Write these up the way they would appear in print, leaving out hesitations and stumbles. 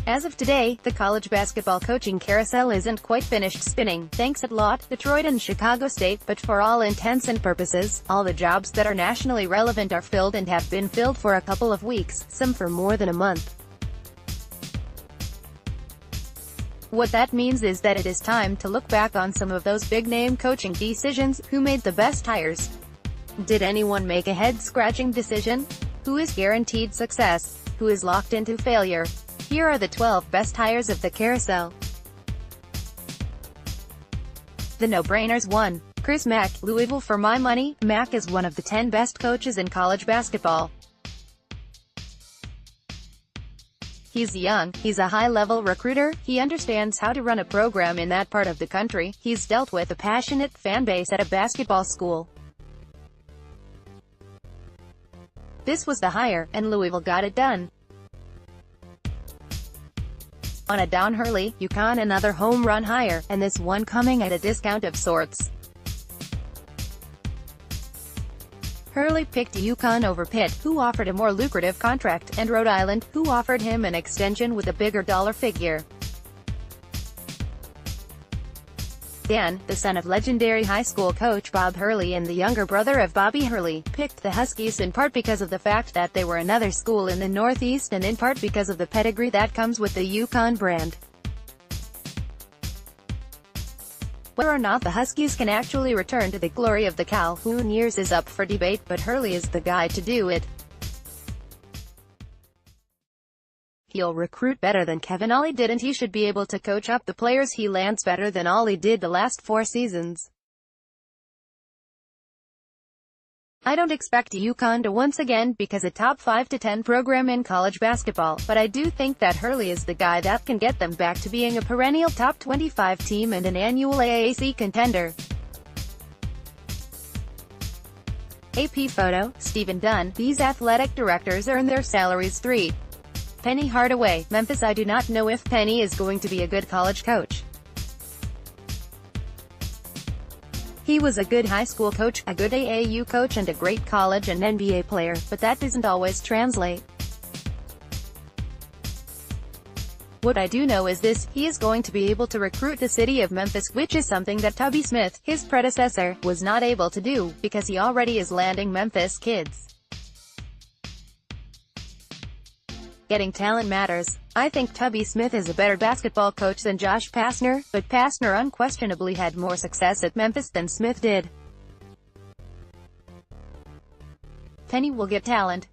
As of today, the college basketball coaching carousel isn't quite finished spinning, thanks at Lot, Detroit and Chicago State, but for all intents and purposes, all the jobs that are nationally relevant are filled and have been filled for a couple of weeks, some for more than a month. What that means is that it is time to look back on some of those big-name coaching decisions. Who made the best hires? Did anyone make a head-scratching decision? Who is guaranteed success? Who is locked into failure? Here are the 12 best hires of the carousel. The no-brainers. 1. Chris Mack, Louisville. For my money, Mack is one of the 10 best coaches in college basketball. He's young, he's a high-level recruiter, he understands how to run a program in that part of the country, he's dealt with a passionate fan base at a basketball school. This was the hire, and Louisville got it done. On a down Hurley, UConn. Another home run hire, and this one coming at a discount of sorts. Hurley picked UConn over Pitt, who offered a more lucrative contract, and Rhode Island, who offered him an extension with a bigger dollar figure. Dan, the son of legendary high school coach Bob Hurley and the younger brother of Bobby Hurley, picked the Huskies in part because of the fact that they were another school in the Northeast and in part because of the pedigree that comes with the UConn brand. Whether or not the Huskies can actually return to the glory of the Calhoun years is up for debate, but Hurley is the guy to do it. He'll recruit better than Kevin Ollie did, and he should be able to coach up the players he lands better than Ollie did the last 4 seasons. I don't expect UConn to once again become a top 5 to 10 program in college basketball, but I do think that Hurley is the guy that can get them back to being a perennial top 25 team and an annual AAC contender. AP photo, Stephen Dunn. These athletic directors earn their salaries. 3. Penny Hardaway, Memphis. I do not know if Penny is going to be a good college coach. He was a good high school coach, a good AAU coach, and a great college and NBA player, but that doesn't always translate. What I do know is this: he is going to be able to recruit the city of Memphis, which is something that Tubby Smith, his predecessor, was not able to do, because he already is landing Memphis kids. Getting talent matters. I think Tubby Smith is a better basketball coach than Josh Pastner, but Pastner unquestionably had more success at Memphis than Smith did. Penny will get talent.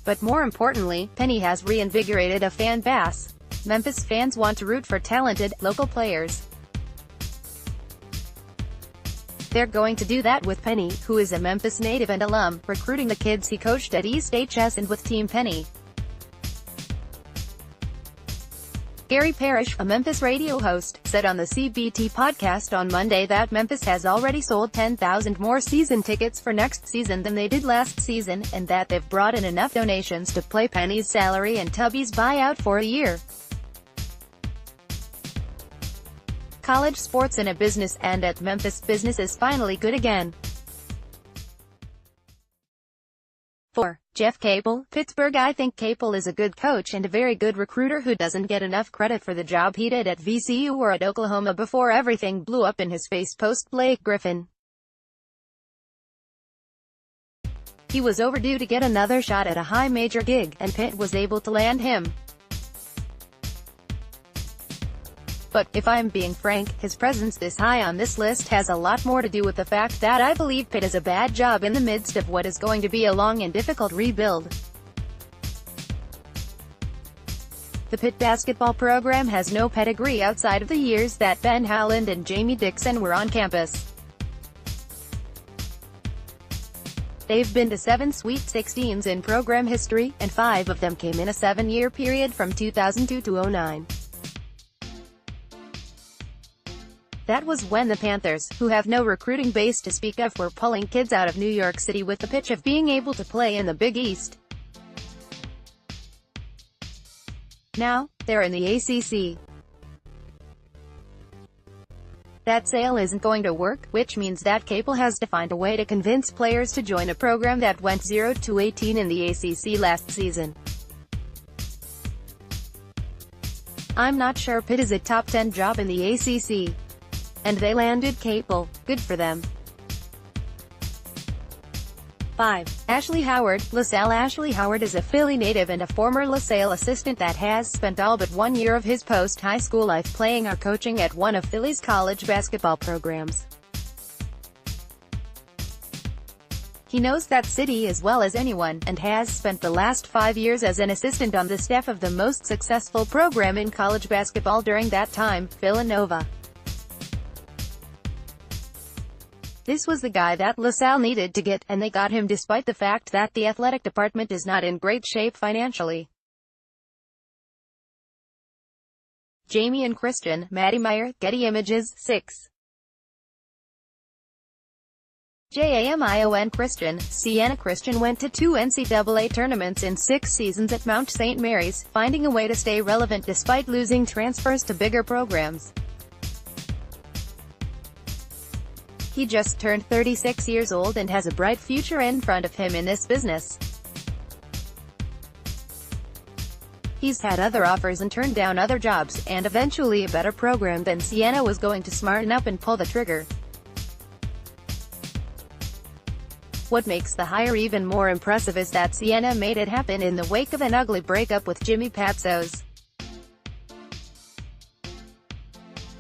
But more importantly, Penny has reinvigorated a fan base. Memphis fans want to root for talented, local players. They're going to do that with Penny, who is a Memphis native and alum, recruiting the kids he coached at East HS and with Team Penny. Gary Parrish, a Memphis radio host, said on the CBT podcast on Monday that Memphis has already sold 10,000 more season tickets for next season than they did last season, and that they've brought in enough donations to pay Penny's salary and Tubby's buyout for a year. College sports in a business, and at Memphis, business is finally good again. 4. Jeff Capel, Pittsburgh. I think Capel is a good coach and a very good recruiter who doesn't get enough credit for the job he did at VCU or at Oklahoma before everything blew up in his face post-Blake Griffin. He was overdue to get another shot at a high major gig, and Pitt was able to land him. But, if I'm being frank, his presence this high on this list has a lot more to do with the fact that I believe Pitt is a bad job in the midst of what is going to be a long and difficult rebuild. The Pitt basketball program has no pedigree outside of the years that Ben Howland and Jamie Dixon were on campus. They've been to 7 Sweet 16s in program history, and 5 of them came in a 7-year period from 2002 to 2009. That was when the Panthers, who have no recruiting base to speak of, were pulling kids out of New York City with the pitch of being able to play in the Big East. Now, they're in the ACC. That sale isn't going to work, which means that Capel has to find a way to convince players to join a program that went 0-18 in the ACC last season. I'm not sure Pitt is a top 10 job in the ACC. And they landed Capel. Good for them. 5. Ashley Howard. LaSalle. Ashley Howard is a Philly native and a former LaSalle assistant that has spent all but 1 year of his post-high school life playing or coaching at one of Philly's college basketball programs. He knows that city as well as anyone, and has spent the last 5 years as an assistant on the staff of the most successful program in college basketball during that time, Villanova. This was the guy that LaSalle needed to get, and they got him despite the fact that the athletic department is not in great shape financially. Jamie and Christian. Maddie Meyer. Getty Images. 6. JAMION. Christian. Sienna. Christian went to 2 NCAA tournaments in 6 seasons at Mount St. Mary's, finding a way to stay relevant despite losing transfers to bigger programs. He just turned 36 years old and has a bright future in front of him in this business. He's had other offers and turned down other jobs, and eventually a better program than Sienna was going to smarten up and pull the trigger. What makes the hire even more impressive is that Sienna made it happen in the wake of an ugly breakup with Jimmy Patsos.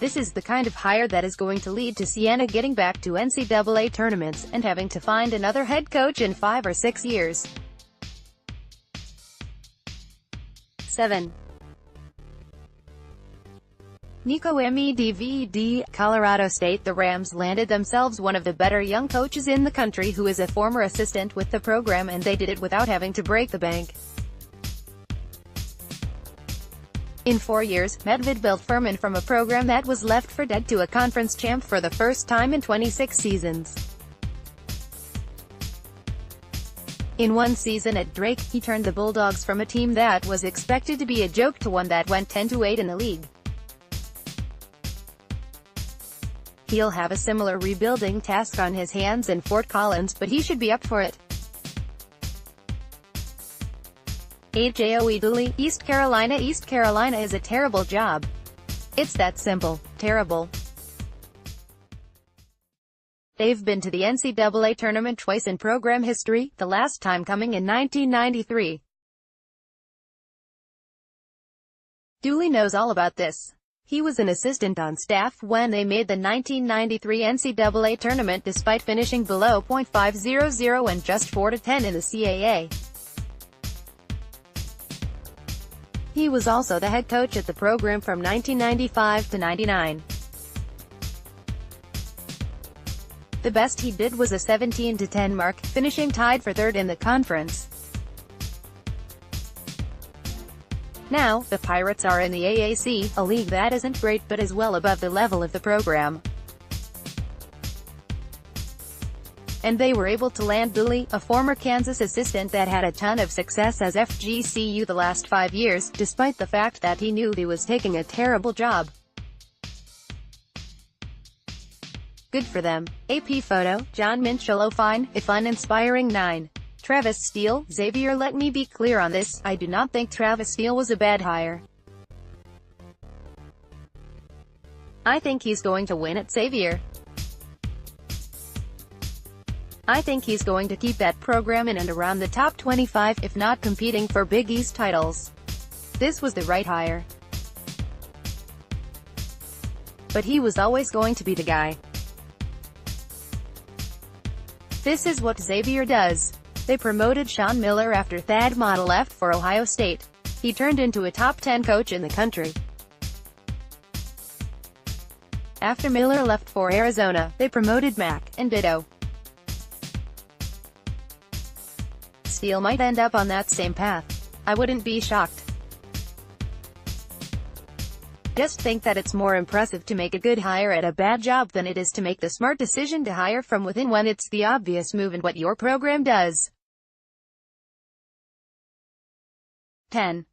This is the kind of hire that is going to lead to Sienna getting back to NCAA tournaments, and having to find another head coach in 5 or 6 years. 7. Nico Medved. Colorado State. The Rams landed themselves one of the better young coaches in the country who is a former assistant with the program, and they did it without having to break the bank. In 4 years, Medved built Furman from a program that was left for dead to a conference champ for the first time in 26 seasons. In 1 season at Drake, he turned the Bulldogs from a team that was expected to be a joke to one that went 10-8 in the league. He'll have a similar rebuilding task on his hands in Fort Collins, but he should be up for it. 8. Joey Dooley. East Carolina. East Carolina is a terrible job. It's that simple. Terrible. They've been to the NCAA tournament twice in program history, the last time coming in 1993. Dooley knows all about this. He was an assistant on staff when they made the 1993 NCAA tournament despite finishing below .500 and just 4-10 in the CAA. He was also the head coach at the program from 1995 to 99. The best he did was a 17-10 mark, finishing tied for 3rd in the conference. Now, the Pirates are in the AAC, a league that isn't great but is well above the level of the program. And they were able to land Dooley, a former Kansas assistant that had a ton of success as FGCU the last 5 years, despite the fact that he knew he was taking a terrible job. Good for them. AP photo. John Minchelo. Fine, if uninspiring. 9. Travis Steele. Xavier. Let me be clear on this, I do not think Travis Steele was a bad hire. I think he's going to win at Xavier. I think he's going to keep that program in and around the top 25, if not competing for Big East titles. This was the right hire. But he was always going to be the guy. This is what Xavier does. They promoted Sean Miller after Thad Matta left for Ohio State. He turned into a top 10 coach in the country. After Miller left for Arizona, they promoted Mack, and ditto. Steele might end up on that same path. I wouldn't be shocked. Just think that it's more impressive to make a good hire at a bad job than it is to make the smart decision to hire from within when it's the obvious move in what your program does. 10.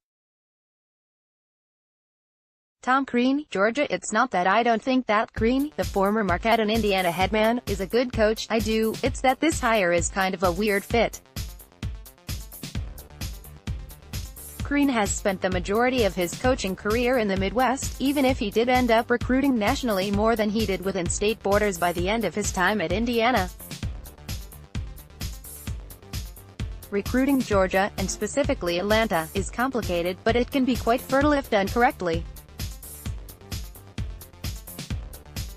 Tom Crean, Georgia. It's not that I don't think that Crean, the former Marquette and Indiana headman, is a good coach. I do. It's that this hire is kind of a weird fit. Green has spent the majority of his coaching career in the Midwest, even if he did end up recruiting nationally more than he did within state borders by the end of his time at Indiana. Recruiting Georgia, and specifically Atlanta, is complicated, but it can be quite fertile if done correctly.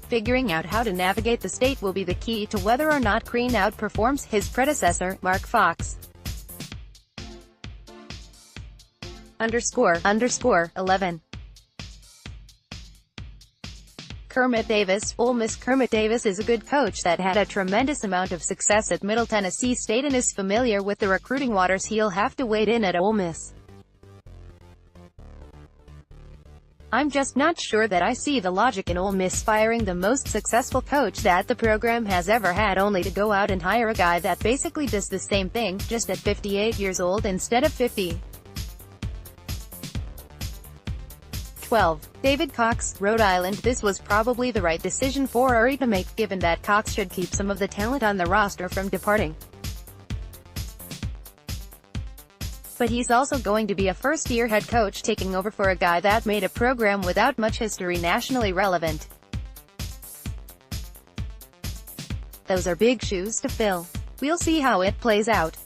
Figuring out how to navigate the state will be the key to whether or not Green outperforms his predecessor, Mark Fox. _11. Kermit Davis. Ole Miss. Kermit Davis is a good coach that had a tremendous amount of success at Middle Tennessee State and is familiar with the recruiting waters he'll have to wade in at Ole Miss. I'm just not sure that I see the logic in Ole Miss firing the most successful coach that the program has ever had only to go out and hire a guy that basically does the same thing, just at 58 years old instead of 50. 12. David Cox, Rhode Island. This was probably the right decision for Uri to make, given that Cox should keep some of the talent on the roster from departing. But he's also going to be a first-year head coach taking over for a guy that made a program without much history nationally relevant. Those are big shoes to fill. We'll see how it plays out.